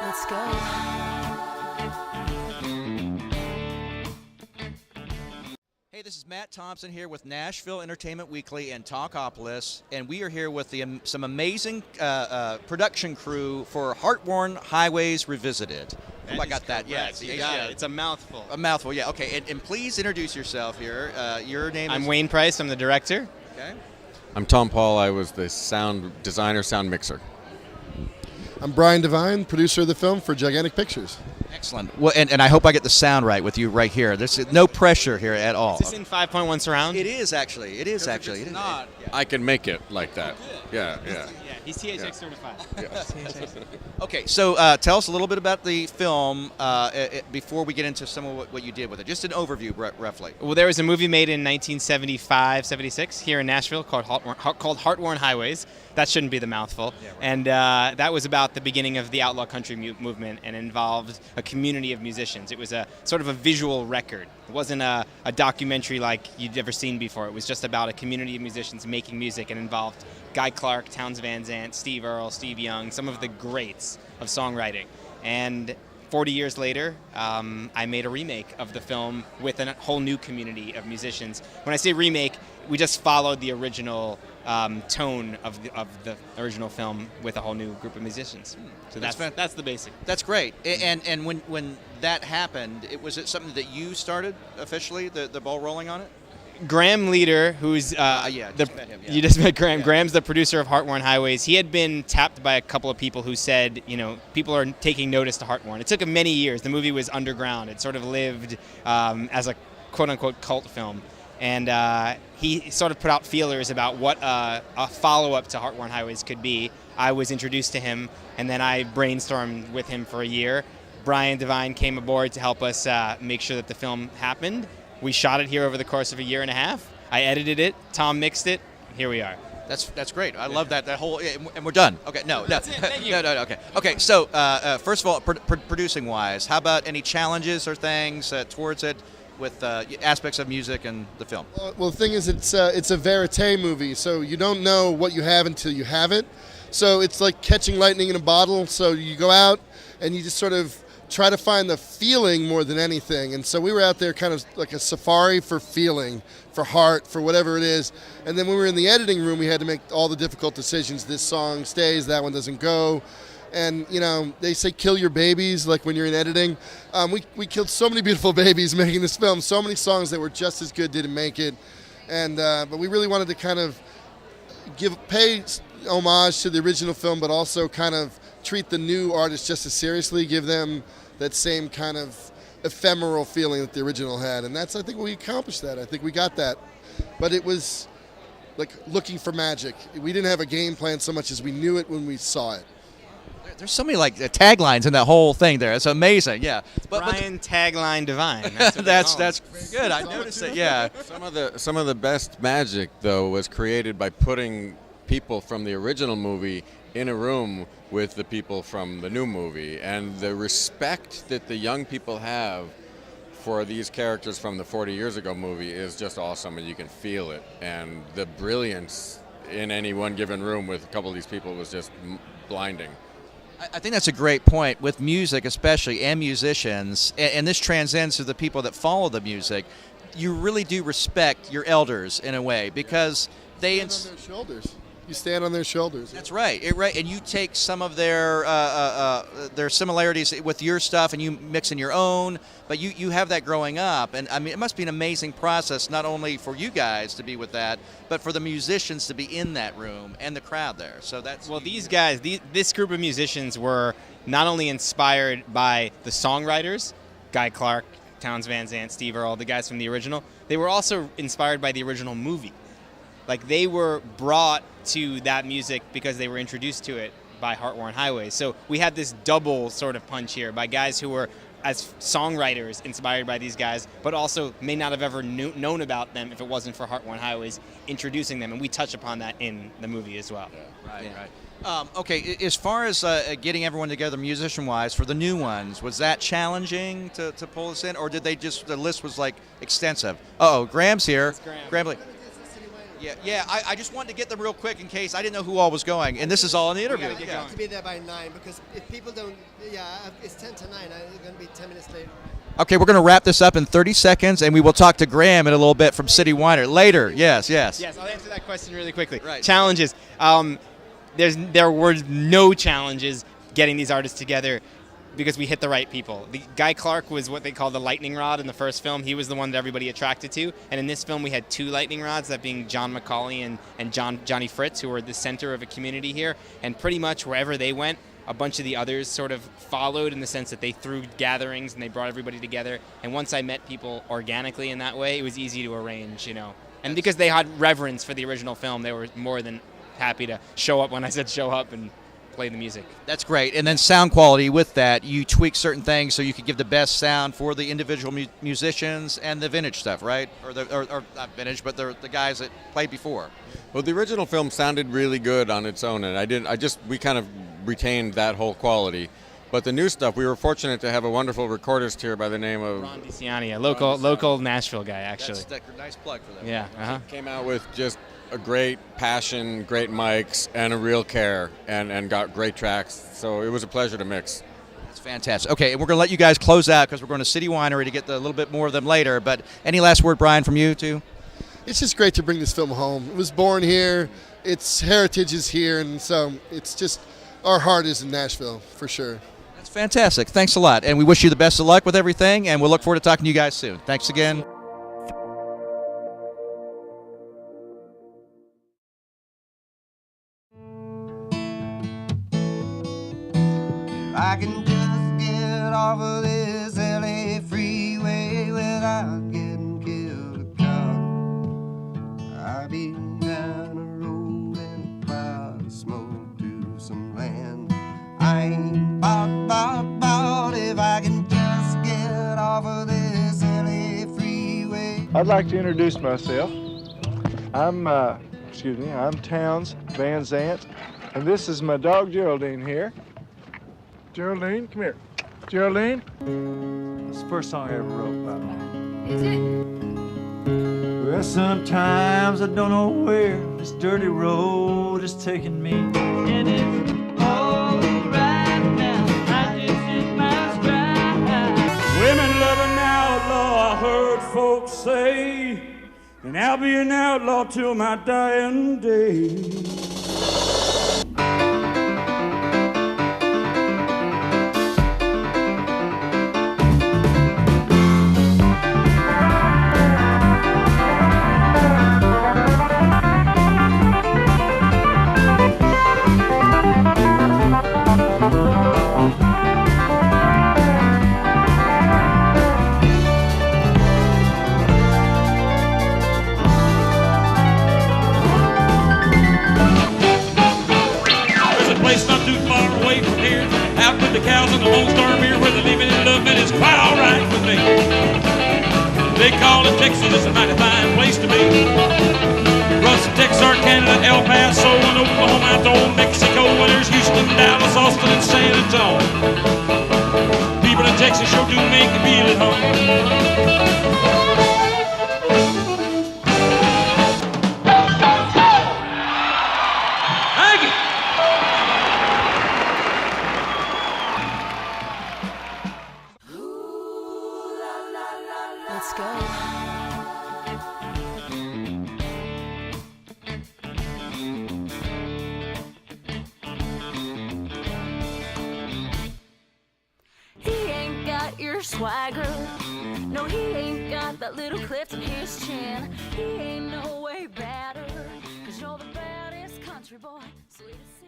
Let's go. Hey, this is Matt Thomson here with Nashville Entertainment Weekly and Talkopolis, and we are here with some amazing production crew for Heartworn Highways Revisited. Hope I got that. Yeah, you got it. It's a mouthful. A mouthful, yeah. Okay, and please introduce yourself here. Your name is... I'm Wayne Price. I'm the director. Okay. I'm Tom Paul. I was the sound designer, sound mixer. I'm Brian Devine, producer of the film for Gigantic Pictures. Excellent. Well, and I hope I get the sound right with you right here. There's no pressure here at all. Is this in 5.1 surround? It is actually. It is actually. It's not. I can make it like that. Yeah. Yeah, he's THX certified. Okay, so tell us a little bit about the film before we get into some of what you did with it. Just an overview, roughly. Well, there was a movie made in 1975, 76 here in Nashville called Heartworn Highways. That shouldn't be the mouthful. Yeah, right. And that was about the beginning of the outlaw country movement and involved a community of musicians. It was a sort of a visual record. It wasn't a documentary like you'd ever seen before. It was just about a community of musicians making music and involved Guy Clark, Townes Van Zandt, Steve Earle, Steve Young, some of the greats of songwriting. And 40 years later, I made a remake of the film with a whole new community of musicians. When I say remake, we just followed the original tone of the original film with a whole new group of musicians. So that's the basic. That's great. And when that happened, was it something that you started officially, the ball rolling on it? Graham Leader, who's you just met Graham. Yeah. Graham's the producer of Heartworn Highways. He had been tapped by a couple of people who said, people are taking notice to Heartworn. It took him many years. The movie was underground. It sort of lived as a quote-unquote cult film. And he sort of put out feelers about what a follow-up to Heartworn Highways could be. I was introduced to him, and then I brainstormed with him for a year. Brian Devine came aboard to help us make sure that the film happened. We shot it here over the course of a year and a half. I edited it. Tom mixed it. Here we are. That's great. I love that whole, and we're done. Okay, That's it. Thank you. No. Okay. So first of all, producing wise, how about any challenges or things towards it with aspects of music and the film? Well, the thing is, it's a verite movie, so you don't know what you have until you have it. So it's like catching lightning in a bottle. So you go out and you just sort of try to find the feeling more than anything. And so we were out there kind of like a safari for feeling, for heart, for whatever it is. And then when we were in the editing room, we had to make all the difficult decisions. This song stays, that one doesn't go. And, they say kill your babies, like when you're in editing. We killed so many beautiful babies making this film. So many songs that were just as good didn't make it. And but we really wanted to kind of pay homage to the original film, but also kind of treat the new artists just as seriously, give them that same kind of ephemeral feeling that the original had. And I think we accomplished that. I think we got that. But it was like looking for magic. We didn't have a game plan so much as we knew it when we saw it. There's so many taglines in that whole thing there. It's amazing, yeah. Brian Tagline Divine. That's very good. I noticed it. Yeah. Some of the best magic though was created by putting people from the original movie in a room with the people from the new movie, and the respect that the young people have for these characters from the 40 years ago movie is just awesome, and you can feel it. And the brilliance in any one given room with a couple of these people was just blinding. I think that's a great point with music, especially, and musicians, and this transcends to the people that follow the music. You really do respect your elders in a way because they stand on their shoulders. You stand on their shoulders. That's right. And you take some of their similarities with your stuff and you mix in your own, but you have that growing up. And I mean, it must be an amazing process, not only for you guys to be with that, but for the musicians to be in that room and the crowd there. So that's... Well, these guys, this group of musicians were not only inspired by the songwriters, Guy Clark, Townes Van Zandt, Steve Earle, the guys from the original, they were also inspired by the original movie. Like, they were brought to that music because they were introduced to it by Heartworn Highways. So we had this double sort of punch here by guys who were, as songwriters, inspired by these guys, but also may not have ever known about them if it wasn't for Heartworn Highways introducing them. And we touch upon that in the movie as well. Yeah. Right. Okay, as far as getting everyone together musician-wise for the new ones, was that challenging to pull this in, or did they just, the list was like extensive? Uh-oh, Graham's here. Graham. Yeah. I just wanted to get them real quick in case I didn't know who all was going, and this is all in the interview. gotta get Yeah. going. To be there by 9 because if people don't, it's 10 to 9. I'm going to be 10 minutes late. Okay, we're going to wrap this up in 30 seconds, and we will talk to Graham in a little bit from City Winery later. Yes. Yes, I'll answer that question really quickly. Right. Challenges. There were no challenges getting these artists together because we hit the right people. The Guy Clark was what they called the lightning rod in the first film. He was the one that everybody attracted to. And in this film, we had 2 lightning rods, that being John McCauley and Johnny Fritz, who were the center of a community here. And pretty much wherever they went, a bunch of the others sort of followed in the sense that they threw gatherings and they brought everybody together. And once I met people organically in that way, it was easy to arrange, And because they had reverence for the original film, they were more than happy to show up when I said show up and play the music. That's great. And then sound quality with that, you tweak certain things so you could give the best sound for the individual musicians and the vintage stuff, right? Or not vintage, but the guys that played before. Well, the original film sounded really good on its own, and we kind of retained that whole quality. But the new stuff, we were fortunate to have a wonderful recordist here by the name of Ron DeCiani, a local Nashville guy, actually. That's a nice plug for them. Yeah. Came out with just a great passion, great mics, and a real care, and got great tracks. So it was a pleasure to mix. That's fantastic. Okay, and we're going to let you guys close out because we're going to City Winery to get a little bit more of them later. But any last word, Brian, from you too? It's just great to bring this film home. It was born here. Its heritage is here, and so it's just our heart is in Nashville for sure. That's fantastic. Thanks a lot, and we wish you the best of luck with everything. And we'll look forward to talking to you guys soon. Thanks again. I can just get off of this LA freeway without getting killed or caught. I'll be down the road in a cloud of smoke to some land I ain't bought if I can just get off of this LA freeway. I'd like to introduce myself. I'm Towns Van Zant, and this is my dog Geraldine here. Geraldine, come here. Geraldine. It's the first song I ever wrote, by the way. Is it? Well, sometimes I don't know where this dirty road is taking me. And it's all right now. I just hit my stride. Women love an outlaw, I heard folks say. And I'll be an outlaw till my dying day. The cows and the Lone Star beer where the living and loving is quite all right with me. They call it Texas, it's a mighty fine place to be. Russ, Texarkana, El Paso, and Oklahoma, out to old Mexico, and there's Houston, Dallas, Austin, and San Antonio. People in Texas sure do make me feel at home. Let's go. He ain't got your swagger. No, he ain't got that little cleft in his chin. He ain't no way better. 'Cause you're the baddest country boy, sweetest.